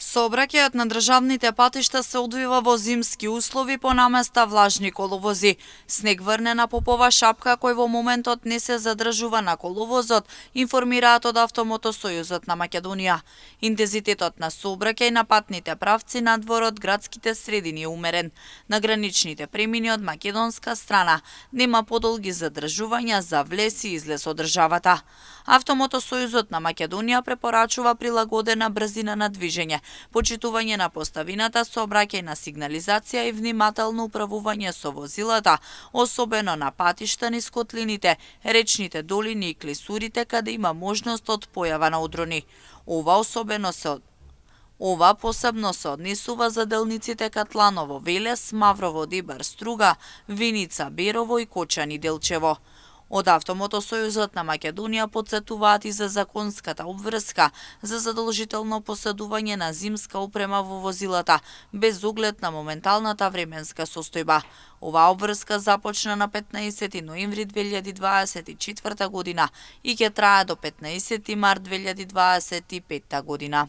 Сообраќајот на државните патишта се одвива во зимски услови по наместа влажни коловози. Снег врне на попова шапка кој во моментот не се задржува на коловозот, информираат од Автомотосојузот на Македонија. Интензитетот на сообраќај на патните правци надвор од градските средини е умерен. На граничните премини од македонска страна нема подолги задржувања за влез и излез од државата. Автомотосојузот на Македонија препорачува прилагодена брзина на движење, почитување на поставината, сообраќајна сигнализација и внимателно управување со возилата, особено на патишта низ котлините, речните долини и клисурите каде има можност од појава на одрони. Ова посебно се однесува за делниците Катланово, Велес, Маврово, Дибар, Струга, Виница, Берово и Кочани, Делчево. Од Автомотосојузот на Македонија потсетуваат и за законската обврска за задолжително поседување на зимска опрема во возилата, без оглед на моменталната временска состојба. Оваа обврска започна на 15 ноември 2024 година и ќе трае до 15 март 2025 година.